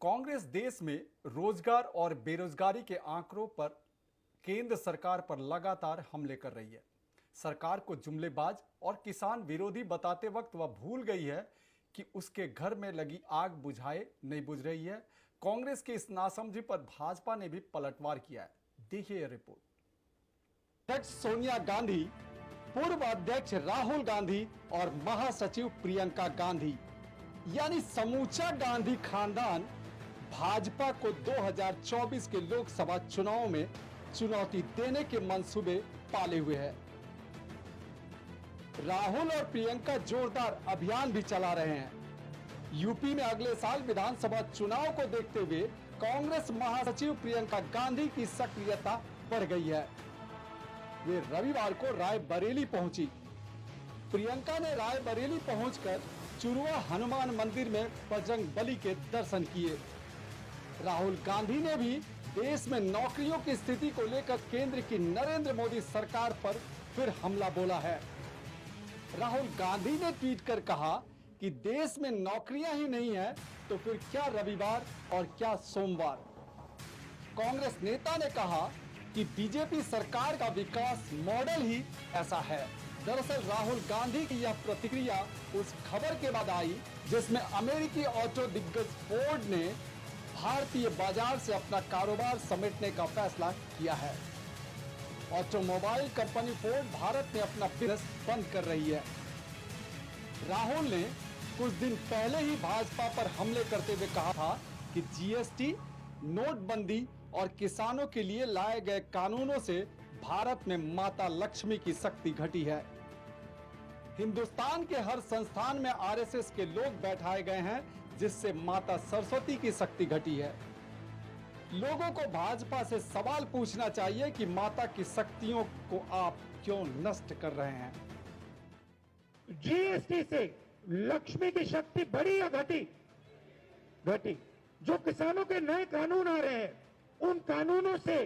कांग्रेस देश में रोजगार और बेरोजगारी के आंकड़ों पर केंद्र सरकार पर लगातार हमले कर रही है। सरकार को जुमलेबाज और किसान विरोधी बताते वक्त वह भूल गई है कि उसके घर में लगी आग बुझाए नहीं बुझ रही है। कांग्रेस की इस नासमझी पर भाजपा ने भी पलटवार किया है। देखिए यह रिपोर्ट। अध्यक्ष सोनिया गांधी, पूर्व अध्यक्ष राहुल गांधी और महासचिव प्रियंका गांधी यानी समूचा गांधी खानदान भाजपा को 2024 के लोकसभा चुनाव में चुनौती देने के मंसूबे पाले हुए है। राहुल और प्रियंका जोरदार अभियान भी चला रहे हैं। यूपी में अगले साल विधानसभा चुनाव को देखते हुए कांग्रेस महासचिव प्रियंका गांधी की सक्रियता बढ़ गई है। वे रविवार को रायबरेली पहुंची। प्रियंका ने रायबरेली पहुंचकर चुरुआ हनुमान मंदिर में बजरंगबली के दर्शन किए। राहुल गांधी ने भी देश में नौकरियों की स्थिति को लेकर केंद्र की नरेंद्र मोदी सरकार पर फिर हमला बोला है। राहुल गांधी ने ट्वीट कर कहा कि देश में नौकरियां ही नहीं है तो फिर क्या रविवार और क्या सोमवार। कांग्रेस नेता ने कहा कि बीजेपी सरकार का विकास मॉडल ही ऐसा है। दरअसल राहुल गांधी की यह प्रतिक्रिया उस खबर के बाद आई जिसमें अमेरिकी ऑटो दिग्गज फोर्ड ने भारतीय बाजार से अपना कारोबार समेटने का फैसला किया है। ऑटोमोबाइल कंपनी फोर्ड भारत में अपना बिजनेस बंद कर रही है। राहुल ने कुछ दिन पहले ही भाजपा पर हमले करते हुए कहा था कि जीएसटी, नोटबंदी और किसानों के लिए लाए गए कानूनों से भारत में माता लक्ष्मी की शक्ति घटी है। हिंदुस्तान के हर संस्थान में आरएसएस के लोग बैठाए गए हैं जिससे माता सरस्वती की शक्ति घटी है। लोगों को भाजपा से सवाल पूछना चाहिए कि माता की शक्तियों को आप क्यों नष्ट कर रहे हैं। जीएसटी से लक्ष्मी की शक्ति बढ़ी या घटी? घटी। जो किसानों के नए कानून आ रहे हैं उन कानूनों से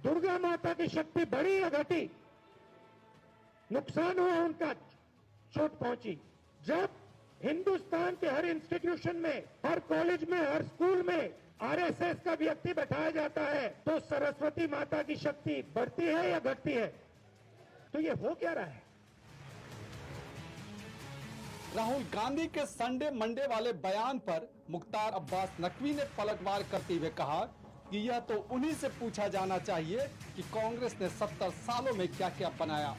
दुर्गा माता की शक्ति बढ़ी या घटी? नुकसान हुआ, उनका चोट पहुंची। जब हिंदुस्तान के हर इंस्टीट्यूशन में, हर कॉलेज में, हर स्कूल में आरएसएस का व्यक्ति बैठाया जाता है तो सरस्वती माता की शक्ति बढ़ती है या घटती है? तो ये हो क्या रहा है? राहुल गांधी के संडे मंडे वाले बयान पर मुख्तार अब्बास नकवी ने पलटवार करते हुए कहा कि यह तो उन्हीं से पूछा जाना चाहिए कि कांग्रेस ने 70 सालों में क्या क्या बनाया।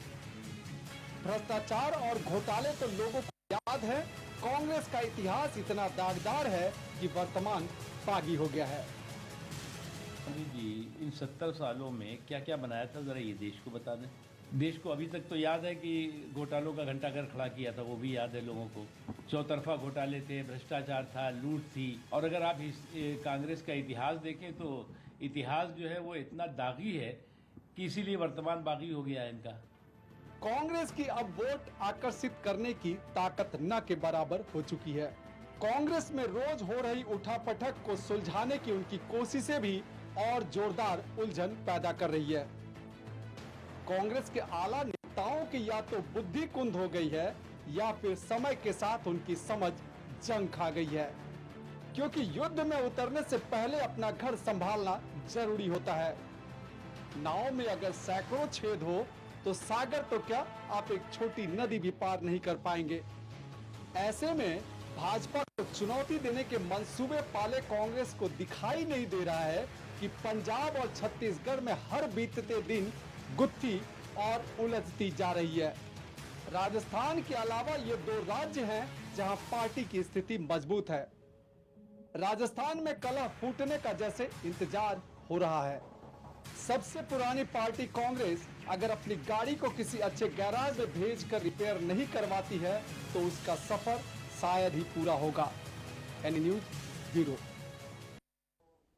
भ्रष्टाचार और घोटाले तो लोगों को याद है। कांग्रेस का इतिहास इतना दागदार है कि वर्तमान बागी हो गया है। मोदी जी इन 70 सालों में क्या क्या बनाया था, जरा ये देश को बता दें। देश को अभी तक तो याद है कि घोटालों का घंटाघर खड़ा किया था, वो भी याद है लोगों को। चौतरफा घोटाले थे, भ्रष्टाचार था, लूट थी। और अगर आप कांग्रेस का इतिहास देखें तो इतिहास जो है वो इतना दागी है कि इसीलिए वर्तमान बागी हो गया है इनका। कांग्रेस की अब वोट आकर्षित करने की ताकत न के बराबर हो चुकी है। कांग्रेस में रोज हो रही उठापटक को सुलझाने की उनकी कोशिशें भी और जोरदार उलझन पैदा कर रही है। कांग्रेस के आला नेताओं की या तो बुद्धि कुंद हो गई है या फिर समय के साथ उनकी समझ जंग खा गई है, क्योंकि युद्ध में उतरने से पहले अपना घर संभालना जरूरी होता है। नाव में अगर सैकड़ों छेद हो तो सागर तो क्या, आप एक छोटी नदी भी पार नहीं कर पाएंगे। ऐसे में भाजपा को चुनौती देने के मंसूबे पाले कांग्रेस को दिखाई नहीं दे रहा है कि पंजाब और छत्तीसगढ़ में हर बीतते दिन गुत्थी और उलझती जा रही है। राजस्थान के अलावा ये 2 राज्य हैं जहां पार्टी की स्थिति मजबूत है। राजस्थान में कलह फूटने का जैसे इंतजार हो रहा है। सबसे पुरानी पार्टी कांग्रेस अगर अपनी गाड़ी को किसी अच्छे गैराज में भेजकर रिपेयर नहीं करवाती है तो उसका सफर शायद ही पूरा होगा। Any news bureau.